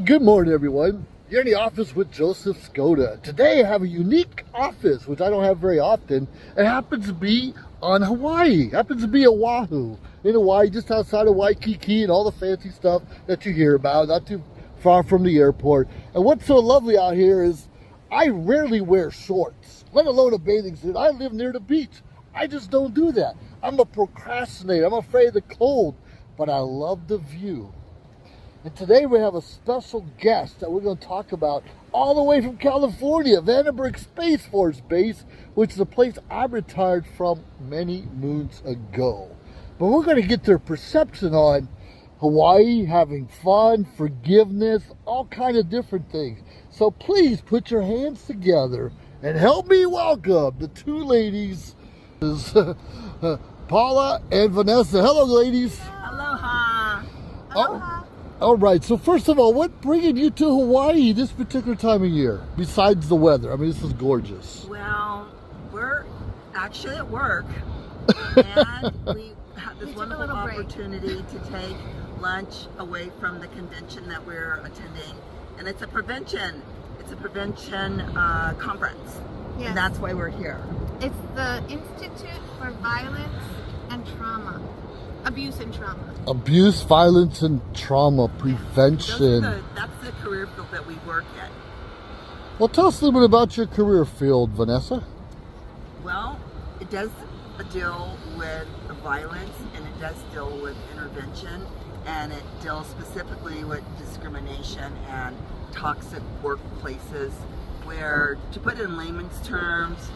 Good morning, everyone. You're in the office with Joseph Skoda. Today I have a unique office, which I don't have very often. It happens to be on Hawaii. It happens to be Oahu. In Hawaii, just outside of Waikiki and all the fancy stuff that you hear about, not too far from the airport. And what's so lovely out here is I rarely wear shorts, let alone a bathing suit. I live near the beach. I just don't do that. I'm a procrastinator. I'm afraid of the cold, but I love the view. And today we have a special guest that we're going to talk about all the way from California, Vandenberg Space Force Base, which is a place I retired from many moons ago. But we're going to get their perception on Hawaii, having fun, forgiveness, all kinds of different things. So please put your hands together and help me welcome the two ladies, Paula and Vanessa. Hello, ladies. Aloha. Aloha. All right, so first of all, what bringing you to Hawaii this particular time of year, besides the weather? I mean, this is gorgeous. Well, we're actually at work, and we have this wonderful opportunity to take lunch away from the convention that we're attending, and it's a prevention conference, yes. And that's why we're here. It's the Institute for Violence and Trauma. Abuse and trauma. Abuse, violence, and trauma prevention. That's the career field that we work in. Well, tell us a little bit about your career field, Vanessa. Well, it does deal with violence, and it does deal with intervention, and it deals specifically with discrimination and toxic workplaces where, to put it in layman's terms,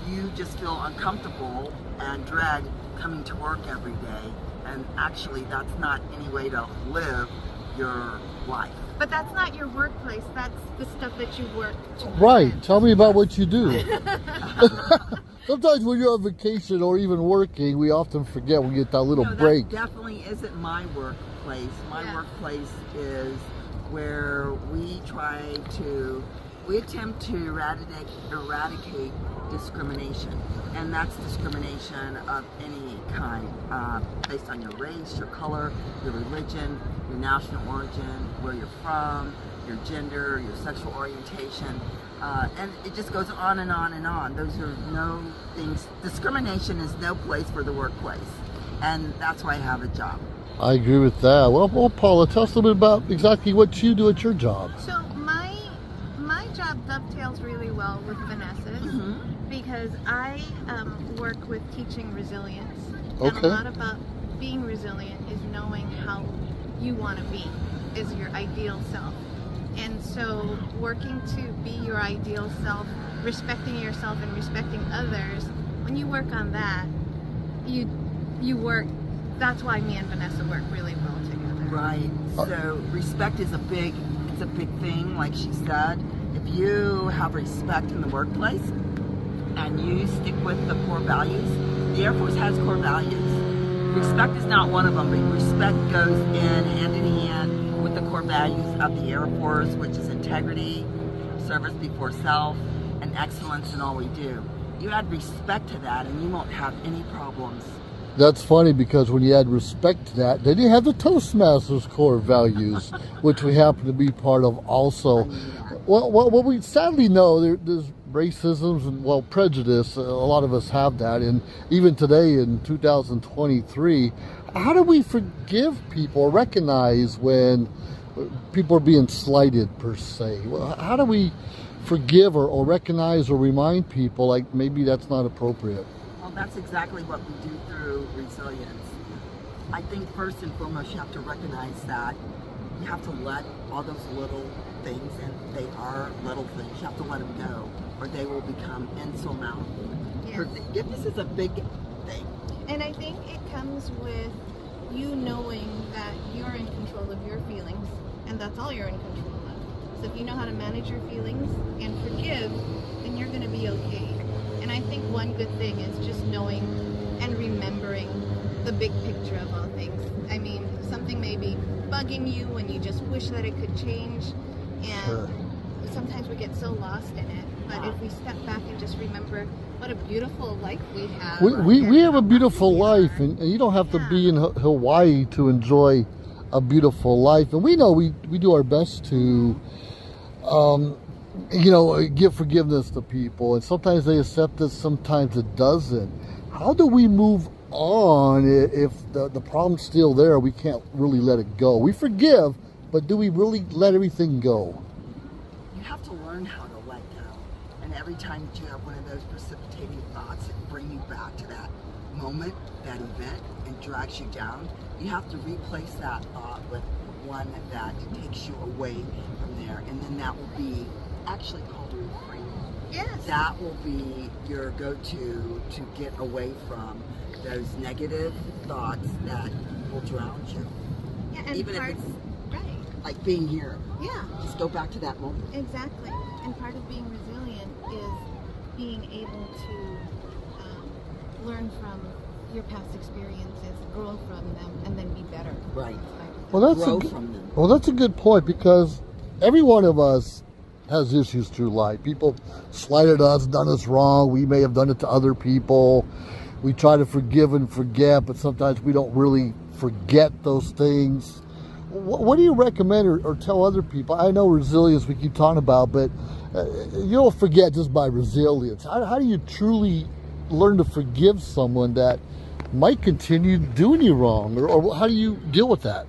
you just feel uncomfortable and dread coming to work every day. And actually, that's not any way to live your life. But that's not your workplace. That's the stuff that you work to. Right. Tell me about what you do. Sometimes when you're on vacation or even working, we often forget we get that little break. That definitely isn't my workplace. My workplace is where we attempt to eradicate discrimination, and that's discrimination of any kind, based on your race, your color, your religion, your national origin, where you're from, your gender, your sexual orientation, and it just goes on and on and on. Those are no things. Discrimination is no place for the workplace, and that's why I have a job. I agree with that. Well, Paula, tell us a little bit about exactly what you do at your job. So my job dovetails really well with Vanessa's, because I work with teaching resilience. Okay. And a lot about being resilient is knowing how you want to be as your ideal self. And so working to be your ideal self, respecting yourself and respecting others, when you work on that, you work. That's why me and Vanessa work really well together. Right. So respect is a big thing, like she said. If you have respect in the workplace and you stick with the core values, the Air Force has core values. Respect is not one of them, but respect goes in hand with the core values of the Air Force, which is integrity, service before self, and excellence in all we do. You add respect to that and you won't have any problems. That's funny, because when you add respect to that, then you have the Toastmasters core values, which we happen to be part of also. Well, what we sadly know, there's racism and, prejudice. A lot of us have that. And even today in 2023, how do we forgive people or recognize when people are being slighted, per se? How do we forgive or recognize or remind people like maybe that's not appropriate? Well, that's exactly what we do through resilience. I think first and foremost, you have to recognize that you have to let all those little things, and they are little things, you have to let them go, or they will become insurmountable. Yes. Forgiveness is a big thing. And I think it comes with you knowing that you're in control of your feelings, and that's all you're in control of. So if you know how to manage your feelings and forgive, then you're going to be okay. And I think one good thing is just knowing and remembering the big picture of all things. I mean, something may be bugging you and you just wish that it could change, and sometimes we get so lost in it. But if we step back and just remember what a beautiful life we have. We have a beautiful life, and you don't have to be in Hawaii to enjoy a beautiful life. And we know we do our best to, give forgiveness to people. And sometimes they accept it, sometimes it doesn't. How do we move on if the problem's still there? We can't really let it go. We forgive, but do we really let everything go? You have to learn how to let go. And every time that you have one of those precipitating thoughts that bring you back to that moment, that event, and drags you down, you have to replace that thought with one that takes you away from there. And then that will be actually called a refrain. Yes. That will be your go-to to get away from those negative thoughts that will drown you. Yeah, and Even if part, it's right. like being here. Yeah. Just go back to that moment. Exactly. And part of being resilient is being able to learn from your past experiences, grow from them, and then be better. Right. Well, Grow from them. Well, that's a good point, because every one of us has issues through life. People slighted us, done us wrong. We may have done it to other people. We try to forgive and forget, but sometimes we don't really forget those things. What do you recommend or tell other people? I know resilience we keep talking about, but you don't forget just by resilience. How do you truly learn to forgive someone that might continue doing you wrong? Or how do you deal with that?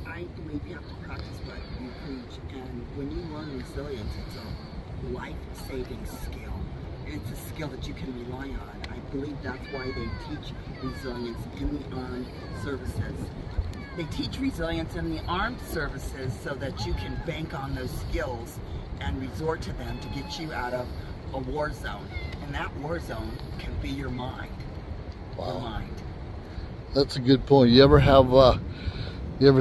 I believe you have to practice what you preach, and when you learn resilience, it's a life-saving skill. And it's a skill that you can rely on. I believe that's why they teach resilience in the armed services. They teach resilience in the armed services so that you can bank on those skills and resort to them to get you out of a war zone. And that war zone can be your mind. Wow. Your mind. That's a good point. You ever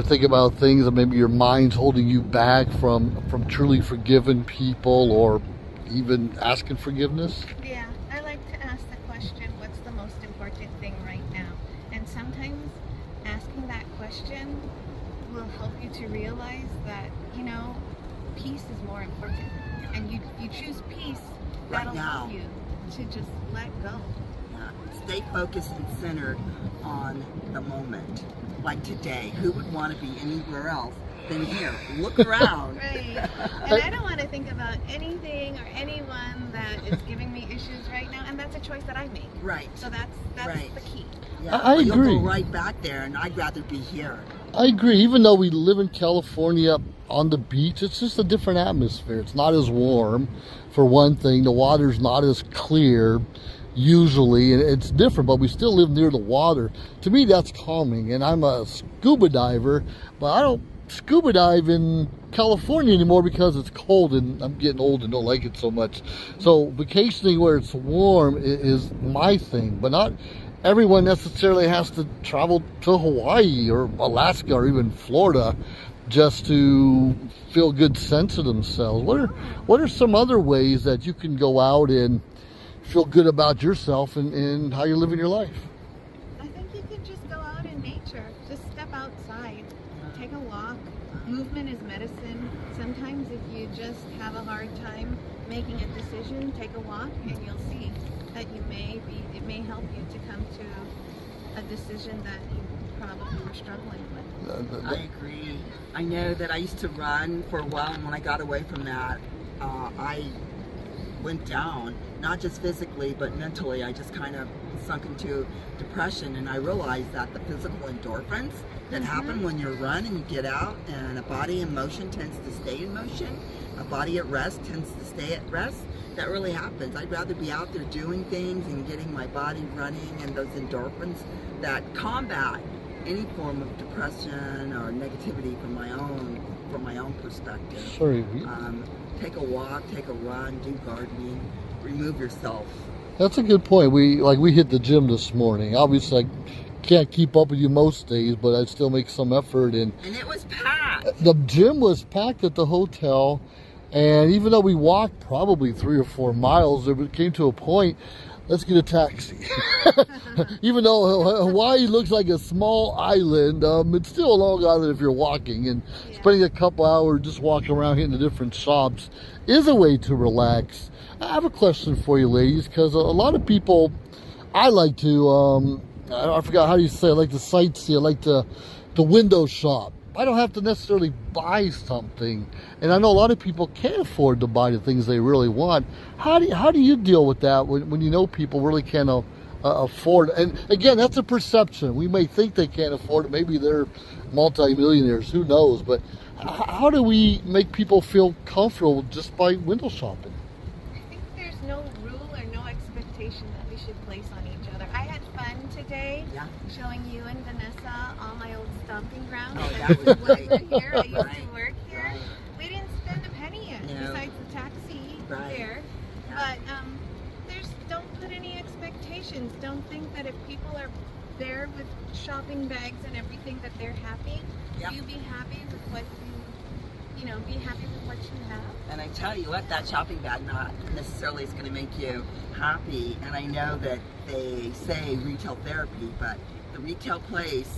think about things that maybe your mind's holding you back from truly forgiving people, or even asking forgiveness? Yeah, I like to ask the question, what's the most important thing right now? And sometimes asking that question will help you to realize that, peace is more important. And you choose peace, Right that'll now. help you to just let go. Stay focused and centered on the moment. Like today, who would want to be anywhere else than here? Look around. Right. And I don't want to think about anything or anyone that is giving me issues right now, and that's a choice that I make. Right. So that's Right. the key. Yeah, I You'll agree. go right back there, and I'd rather be here. I agree. Even though we live in California on the beach, it's just a different atmosphere. It's not as warm, for one thing. The water's not as clear, usually, and it's different, but we still live near the water. To me, that's calming. And I'm a scuba diver, but I don't scuba dive in California anymore because it's cold and I'm getting old and don't like it so much. So vacationing where it's warm is my thing, but not everyone necessarily has to travel to Hawaii or Alaska or even Florida just to feel a good sense of themselves. What are some other ways that you can go out and feel good about yourself and how you're living your life? I think you could just go out in nature. Just step outside. Take a walk. Movement is medicine. Sometimes if you just have a hard time making a decision, take a walk and you'll see that it may help you to come to a decision that you probably were struggling with. I agree. I know that I used to run for a while, and when I got away from that, I went down, not just physically, but mentally. I just kind of sunk into depression, and I realized that the physical endorphins that happen when you run and you get out, and a body in motion tends to stay in motion, a body at rest tends to stay at rest. That really happens. I'd rather be out there doing things and getting my body running, and those endorphins that combat any form of depression or negativity from my own perspective. Sorry. Take a walk, take a run, do gardening, remove yourself. That's a good point. We hit the gym this morning. Obviously, I can't keep up with you most days, but I still make some effort. And it was packed. The gym was packed at the hotel, and even though we walked probably 3 or 4 miles, it came to a point, let's get a taxi. Even though Hawaii looks like a small island, it's still a long island if you're walking, and spending a couple hours just walking around hitting the different shops is a way to relax. I have a question for you, ladies, because a lot of people, I like to, I forgot how you say it, I like to sightsee, I like to window shop. I don't have to necessarily buy something. And I know a lot of people can't afford to buy the things they really want. How do you deal with that when you know people really can't afford it? And again, that's a perception. We may think they can't afford it. Maybe they're multimillionaires, who knows? But how do we make people feel comfortable just by window shopping? I think there's no rule or no expectation that we should place on each other. I had fun today showing you and Vanessa all my old stomping grounds. Oh, that was great. We're here. I used Right. to work here. Right. We didn't spend a penny yet, No. besides the taxi Right. there. Yeah. But don't put any expectations. Don't think that if people are there with shopping bags and everything that they're happy. Yep. You be happy with what be happy with what you have. And I tell you what, that shopping bag not necessarily is going to make you happy. And I know that they say retail therapy, but the retail place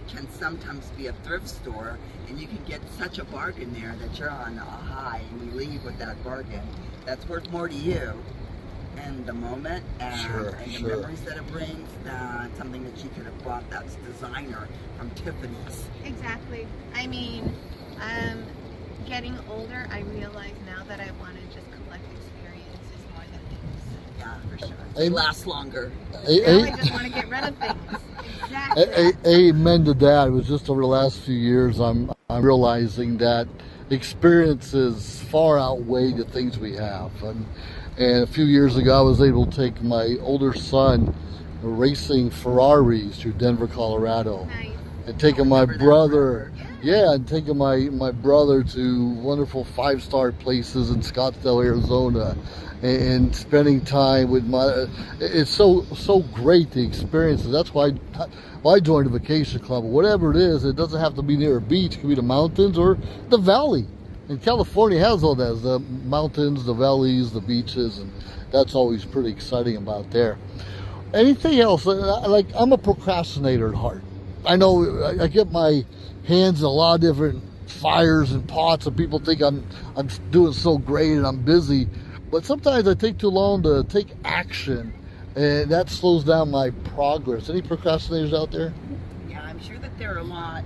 can sometimes be a thrift store, and you can get such a bargain there that you're on a high and you leave with that bargain. That's worth more to you and the moment and the memories that it brings than something that you could have bought that's designer from Tiffany's. Exactly. I mean, getting older, I realize now that I want to just collect experiences more than things. Yeah, for sure. They last longer. Now I just want to get rid of things. Exactly. Amen to that. It was just over the last few years I'm realizing that experiences far outweigh the things we have. And a few years ago I was able to take my older son racing Ferraris through Denver, Colorado. Nice. And taking my brother, and taking my brother to wonderful 5-star places in Scottsdale, Arizona, and spending time with it's so great, the experiences. That's why I joined a vacation club. Whatever it is, it doesn't have to be near a beach. It could be the mountains or the valley. And California has all that, the mountains, the valleys, the beaches, and that's always pretty exciting about there. Anything else? Like, I'm a procrastinator at heart. I know I get my hands in a lot of different fires and pots, and people think I'm doing so great and I'm busy, but sometimes I take too long to take action, and that slows down my progress. Any procrastinators out there? Yeah, I'm sure that there are a lot.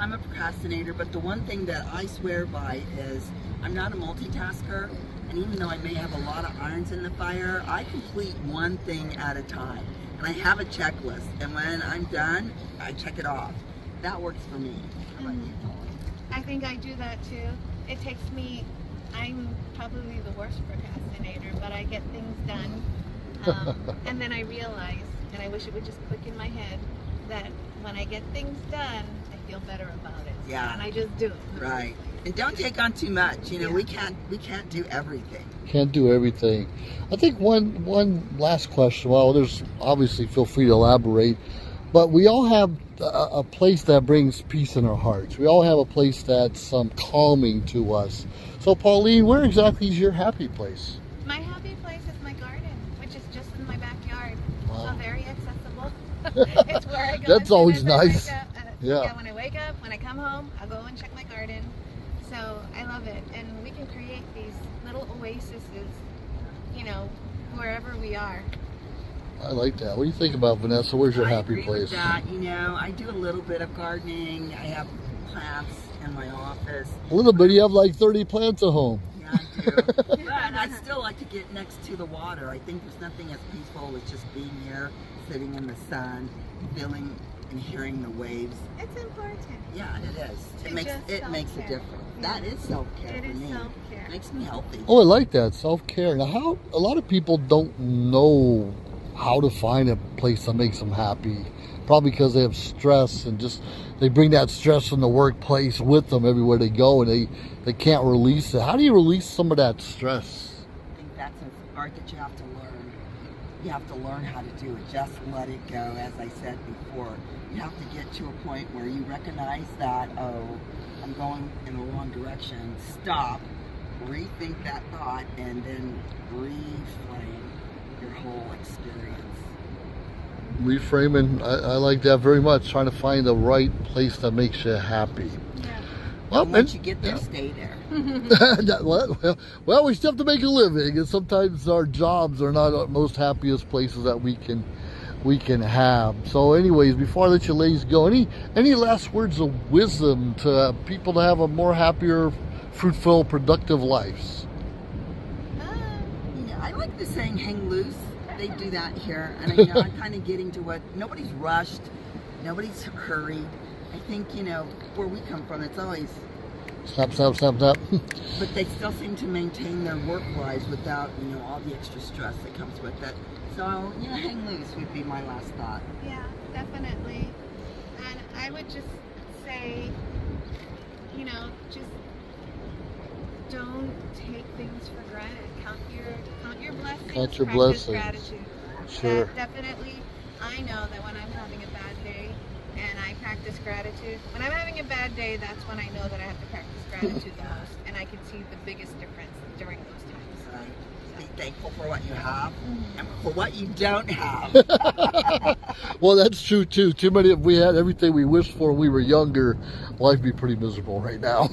I'm a procrastinator, but the one thing that I swear by is I'm not a multitasker, and even though I may have a lot of irons in the fire, I complete one thing at a time. And I have a checklist, and when I'm done, I check it off. That works for me. How about you, Pauline? I think I do that too. It takes me, I'm probably the worst procrastinator, but I get things done. And then I realize, and I wish it would just click in my head, that when I get things done, I feel better about it. Yeah. And I just do it. Right. And don't take on too much. You know, we can't do everything. Can't do everything. I think one last question. Well, there's obviously, feel free to elaborate, but we all have a place that brings peace in our hearts. We all have a place that's calming to us. So, Pauline, where exactly is your happy place? My happy place is my garden, which is just in my backyard. Wow. So very accessible. It's where I go. That's as always soon as I nice. wake up. Yeah. When I wake up, when I come home, I'll go and check my garden. So I love it. And we can create these little oases, wherever we are. I like that. What do you think about, Vanessa? Where's your I happy agree place? with that. You know, I do a little bit of gardening. I have plants in my office. A little bit. You have like 30 plants at home. Yeah, I do. But I still like to get next to the water. I think there's nothing as peaceful as just being here, sitting in the sun, feeling and hearing the waves. It's important. Yeah, it is. It It's makes just a self-care. difference. Yeah. That is self-care It for is me. self-care. Makes me healthy. Oh, I like that. Self-care. Now, how a lot of people don't know how to find a place that makes them happy. Probably because they have stress and just they bring that stress from the workplace with them everywhere they go, and they can't release it. How do you release some of that stress? I think that's an art that you have to learn. You have to learn how to do it. Just let it go, as I said before. You have to get to a point where you recognize that, oh, I'm going in the wrong direction. Stop, rethink that thought, and then reframe your whole experience. Reframing, I like that very much. Trying to find the right place that makes you happy. Yeah. Well, And once you get there, stay there. well, we still have to make a living, and sometimes our jobs are not our most happiest places that we can we can have. So anyways, before I let you ladies go, any last words of wisdom to people to have a more happier, fruitful, productive lives? Yeah, I like the saying hang loose. They do that here, and I know I'm kind of getting to what, nobody's rushed, nobody's hurried. I think, where we come from, it's always Stop. but they still seem to maintain their work lives without, all the extra stress that comes with it. So, hang loose would be my last thought. Yeah, definitely. And I would just say, just don't take things for granted. Count your blessings. Count your practice blessings. Gratitude. Sure. That definitely, I know that when I'm having a bad day and I practice gratitude, when I'm having a bad day, that's when I know that I have to practice gratitude the most, and I can see the biggest difference during those times. Right. Be thankful for what you have and for what you don't have. Well, that's true too. Too many, if we had everything we wished for when we were younger, life would be pretty miserable right now.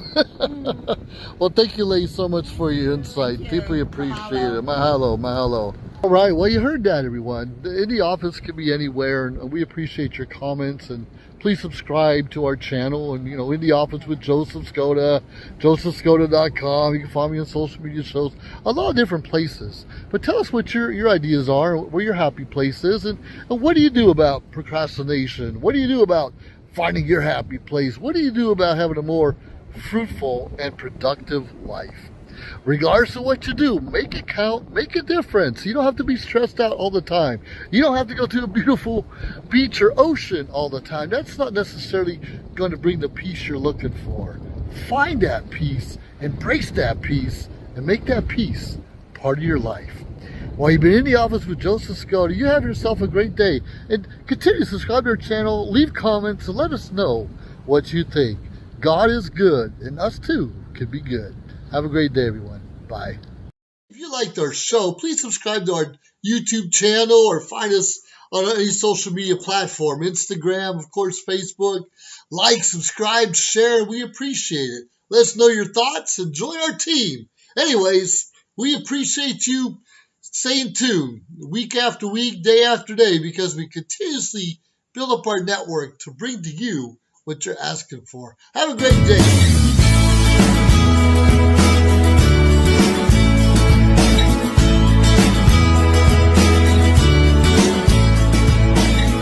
Well, thank you, ladies, so much for your insight. Thank you. Deeply appreciate Mahalo. it. Mahalo. All right, well, you heard that, everyone. The office can be anywhere, and we appreciate your comments. And please subscribe to our channel. And, In the Office with Joseph Skoda, josephskoda.com. You can find me on social media shows, a lot of different places. But tell us what your ideas are, where your happy place is, and what do you do about procrastination? What do you do about finding your happy place? What do you do about having a more fruitful and productive life? Regardless of what you do, make it count, make a difference. You don't have to be stressed out all the time. You don't have to go to a beautiful beach or ocean all the time. That's not necessarily going to bring the peace you're looking for. Find that peace, embrace that peace, and make that peace part of your life. While you've been in the office with Joseph Skoda, you have yourself a great day. And continue to subscribe to our channel, leave comments, and let us know what you think. God is good, and us too can be good. Have a great day, everyone. Bye. If you liked our show, please subscribe to our YouTube channel or find us on any social media platform, Instagram, of course, Facebook. Like, subscribe, share. We appreciate it. Let us know your thoughts and join our team. Anyways, we appreciate you staying tuned week after week, day after day, because we continuously build up our network to bring to you what you're asking for. Have a great day.